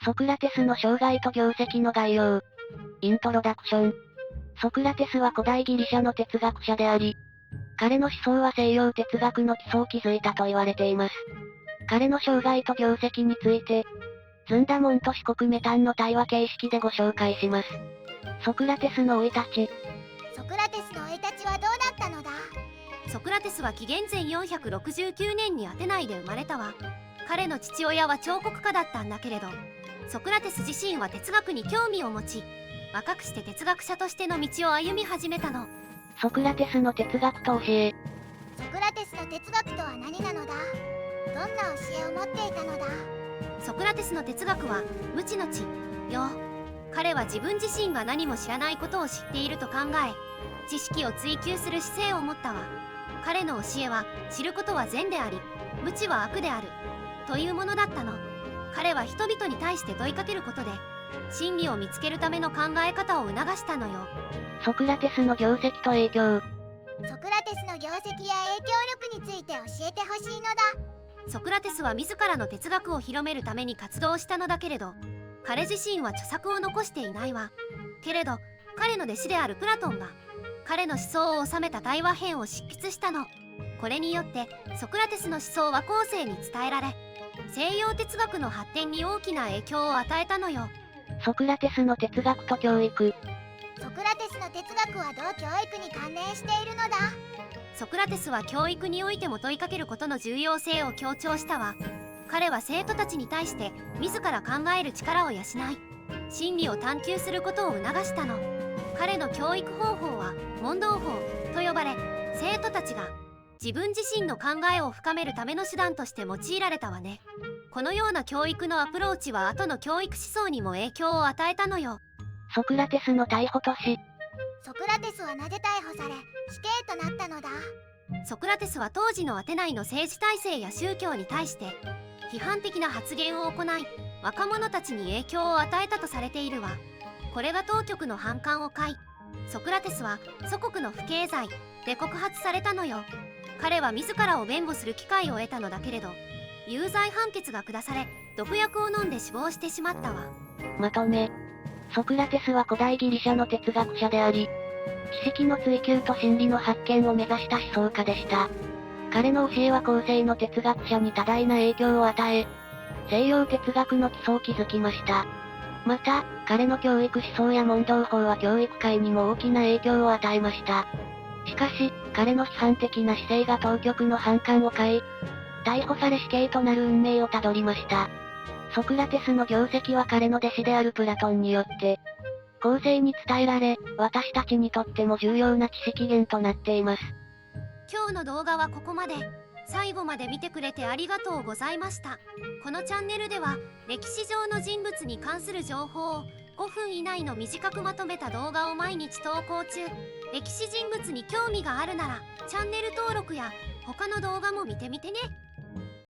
ソクラテスの生涯と業績の概要。イントロダクション。ソクラテスは古代ギリシャの哲学者であり、彼の思想は西洋哲学の基礎を築いたと言われています。彼の生涯と業績について、ずんだもんと四国メタンの対話形式でご紹介します。ソクラテスの生い立ち。ソクラテスの生い立ちはどうだったのだ。ソクラテスは紀元前469年にアテナイで生まれたわ。彼の父親は彫刻家だったんだけれど、ソクラテス自身は哲学に興味を持ち、若くして哲学者としての道を歩み始めたの。ソクラテスの哲学と教え。ソクラテスの哲学とは何なのだ。どんな教えを持っていたのだ。ソクラテスの哲学は無知の知よ。彼は自分自身が何も知らないことを知っていると考え、知識を追求する姿勢を持ったわ。彼の教えは知ることは善であり、無知は悪であるというものだったの。彼は人々に対して問いかけることで真理を見つけるための考え方を促したのよ。ソクラテスの業績と影響。ソクラテスの業績や影響力について教えてほしいのだ。ソクラテスは自らの哲学を広めるために活動したのだけれど、彼自身は著作を残していないわ。けれど彼の弟子であるプラトンが彼の思想を収めた対話編を執筆したの。これによってソクラテスの思想は後世に伝えられ、西洋哲学の発展に大きな影響を与えたのよ。ソクラテスの哲学と教育。ソクラテスの哲学はどう教育に関連しているのだ。ソクラテスは教育においても問いかけることの重要性を強調したわ。彼は生徒たちに対して自ら考える力を養い、真理を探求することを促したの。彼の教育方法は問答法と呼ばれ、生徒たちが自分自身の考えを深めるための手段として用いられたわね。このような教育のアプローチは後の教育思想にも影響を与えたのよ。ソクラテスの逮捕都市。ソクラテスはなぜ逮捕され死刑となったのだ。ソクラテスは当時のアテナイの政治体制や宗教に対して批判的な発言を行い、若者たちに影響を与えたとされているわ。これが当局の反感を買い、ソクラテスは祖国の不敬罪で告発されたのよ。彼は自らを弁護する機会を得たのだけれど、有罪判決が下され、毒薬を飲んで死亡してしまったわ。まとめ。ソクラテスは古代ギリシャの哲学者であり、知識の追求と真理の発見を目指した思想家でした。彼の教えは後世の哲学者に多大な影響を与え、西洋哲学の基礎を築きました。また、彼の教育思想や問答法は教育界にも大きな影響を与えました。しかし、彼の批判的な姿勢が当局の反感を買い、逮捕され死刑となる運命をたどりました。ソクラテスの業績は彼の弟子であるプラトンによって、後世に伝えられ、私たちにとっても重要な知識源となっています。今日の動画はここまで。最後まで見てくれてありがとうございました。このチャンネルでは歴史上の人物に関する情報を5分以内の短くまとめた動画を毎日投稿中。歴史人物に興味があるならチャンネル登録や他の動画も見てみてね。